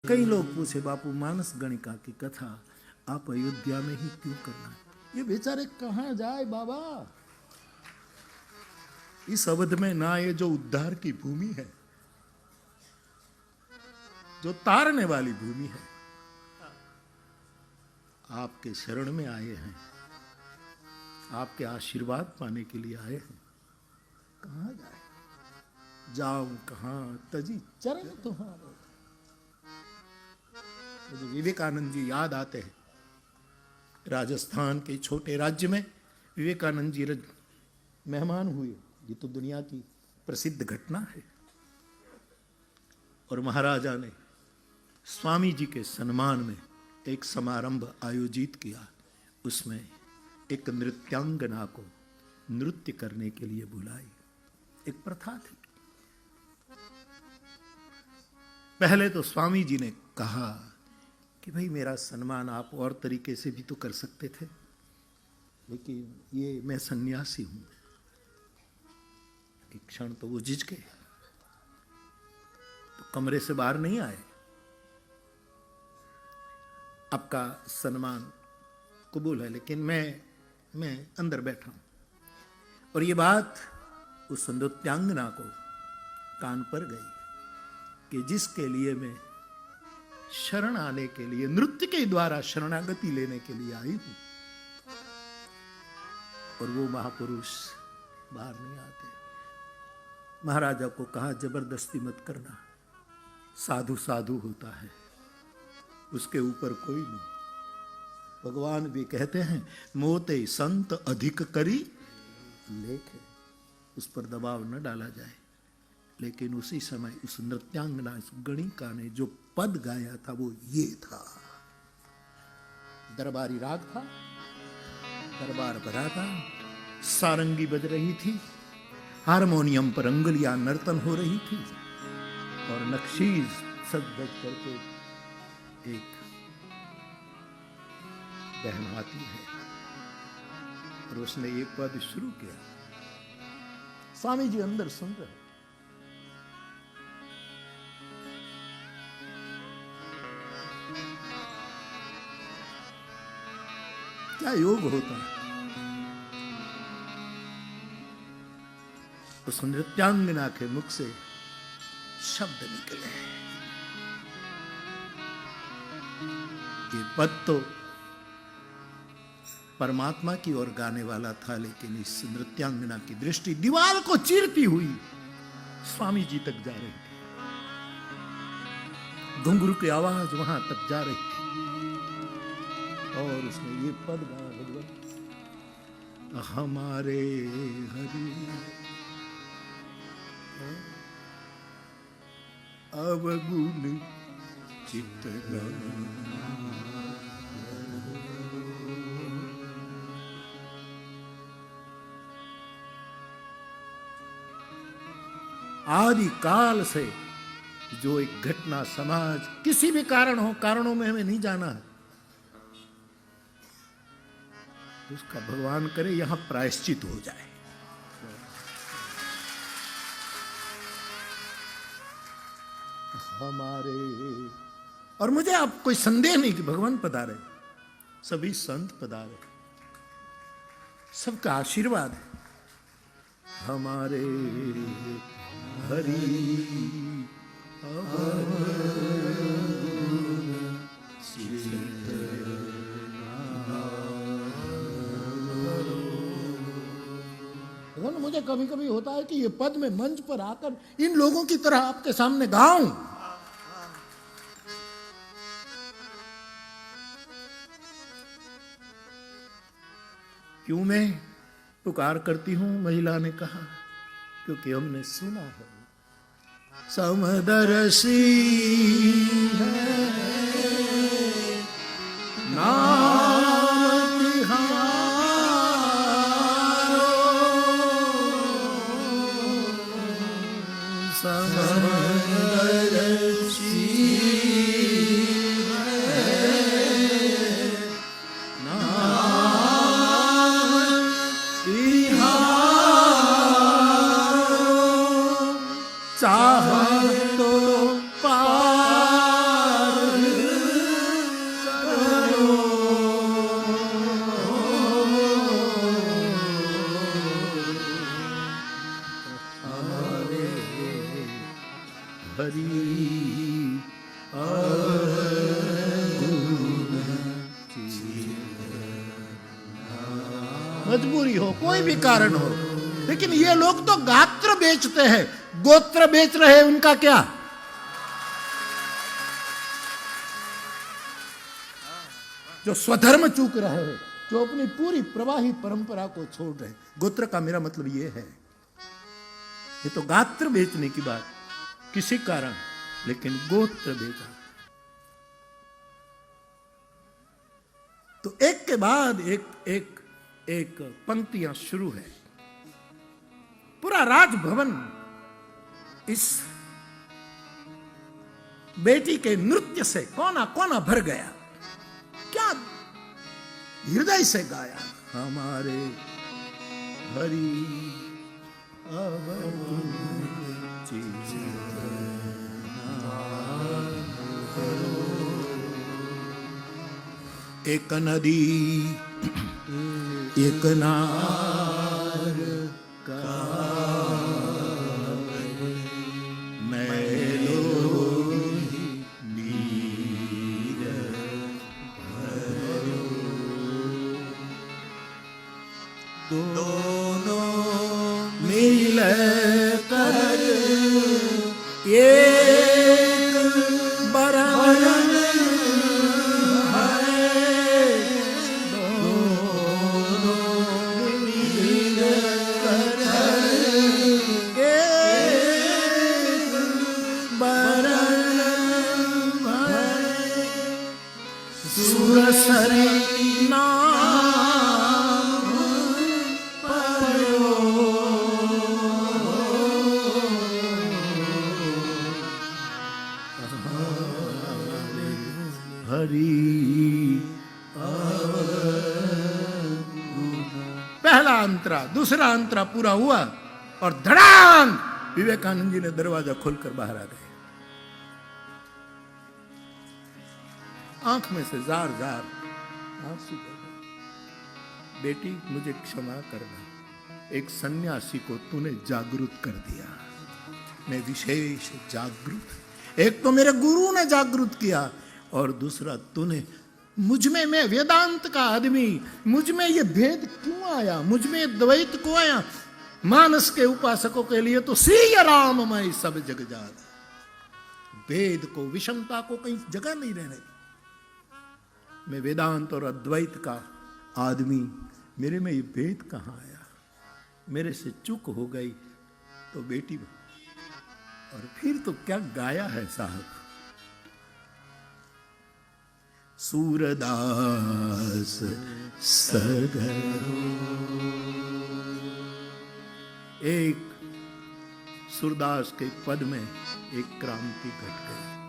कई लोग पूछे बापू मानस गणिका की कथा आप अयोध्या में ही क्यों करना है? ये बेचारे कहां जाए बाबा? इस अवध में ना ये जो उद्धार की भूमि है, जो तारने वाली भूमि है, आपके शरण में आए हैं, आपके आशीर्वाद पाने के लिए आए हैं। कहां जाए? जाऊं कहां तजी चरण तुम्हारे। तो विवेकानंद जी याद आते हैं। राजस्थान के छोटे राज्य में विवेकानंद जी मेहमान हुए। ये तो दुनिया की प्रसिद्ध घटना है। और महाराजा ने स्वामी जी के सम्मान में एक समारंभ आयोजित किया। उसमें एक नृत्यांगना को नृत्य करने के लिए बुलाई। एक प्रथा थी। पहले तो स्वामी जी ने कहा कि भाई मेरा सम्मान आप और तरीके से भी तो कर सकते थे, लेकिन ये मैं सन्यासी हूं। एक क्षण तो वो झिझके, तो कमरे से बाहर नहीं आए। आपका सम्मान कबूल है, लेकिन मैं अंदर बैठा हूं। और ये बात उस नृत्यांगना को कान पर गई कि जिसके लिए मैं शरण आने के लिए, नृत्य के द्वारा शरणागति लेने के लिए आई हूं, और वो महापुरुष बाहर नहीं आते। महाराजा को कहा जबरदस्ती मत करना, साधु साधु होता है, उसके ऊपर कोई नहीं। भगवान भी कहते हैं मोते संत अधिक करी लेखे, उस पर दबाव न डाला जाए। लेकिन उसी समय उस नृत्यांगना, उस गणिका ने जो पद गाया था वो ये था। दरबारी राग था, दरबार भरा था, सारंगी बज रही थी, हारमोनियम पर अंगुलियां नर्तन हो रही थी, और नक्शीज सज बज करके एक बहन आती है और उसने ये पद शुरू किया। स्वामी जी अंदर सुन रहे। क्या योग होता है? उस नृत्यांगना के मुख से शब्द निकले। ये पद तो परमात्मा की ओर गाने वाला था, लेकिन इस नृत्यांगना की दृष्टि दीवार को चीरती हुई स्वामी जी तक जा रही थी। घुंघरू की आवाज वहां तक जा रही थी, और उसने ये पद गाया, भगवान हमारे हरि अवगुण चित्त आदि काल से जो एक घटना समाज किसी भी कारण हो, कारणों में हमें नहीं जाना है, उसका भगवान करे यहां प्रायश्चित हो जाए। हमारे, और मुझे आप कोई संदेह नहीं कि भगवान पधारे, सभी संत पधारे, सबका आशीर्वाद है। हमारे हरि मुझे कभी कभी होता है कि ये पद में मंच पर आकर इन लोगों की तरह आपके सामने गाऊं। क्यों मैं पुकार करती हूं? महिला ने कहा क्योंकि हमने सुना है समदर्शी है नाम तिहारो, समदर्शी चाह तो पा मजबूरी हो, कोई भी कारण हो, लेकिन ये लोग तो गात्र बेचते हैं, गोत्र बेच रहे हैं। उनका क्या? जो स्वधर्म चूक रहे हैं, जो अपनी पूरी प्रवाही परंपरा को छोड़ रहे हैं। गोत्र का मेरा मतलब ये है, ये तो गात्र बेचने की बात किसी कारण, लेकिन गोत्र बेचा। तो एक के बाद एक एक एक पंक्तियां शुरू है। पूरा राजभवन इस बेटी के नृत्य से कोना कोना भर गया। क्या हृदय से गाया, हमारे हरि एक नदी एक नार का मैलो नीर भरो, दोनों मिल कर एक बरन सुरसरी नाम परो, हरि। पहला अंतरा, दूसरा अंतरा पूरा हुआ और धड़ाम विवेकानंद जी ने दरवाजा खोलकर बाहर आ गए। आंख में से जार जार आंसू बह गए। बेटी मुझे क्षमा करना, एक सन्यासी को तूने जागरूक कर दिया। मैं विशेष जागरूक, एक तो मेरे गुरु ने जागरूक किया और दूसरा तूने मुझ में, मैं वेदांत का आदमी, मुझ में ये भेद क्यों आया, मुझ में द्वैत क्यों आया? मानस के उपासकों के लिए तो श्री राममय सब जग जान, भेद को, विषमता को कहीं जगह नहीं रहने दी। मैं वेदांत और अद्वैत का आदमी, मेरे में ये भेद कहाँ आया? मेरे से चूक हो गई तो बेटी, और फिर तो क्या गाया है साहब, सूरदास सगरो। एक सूरदास के पद में एक क्रांति घट गई।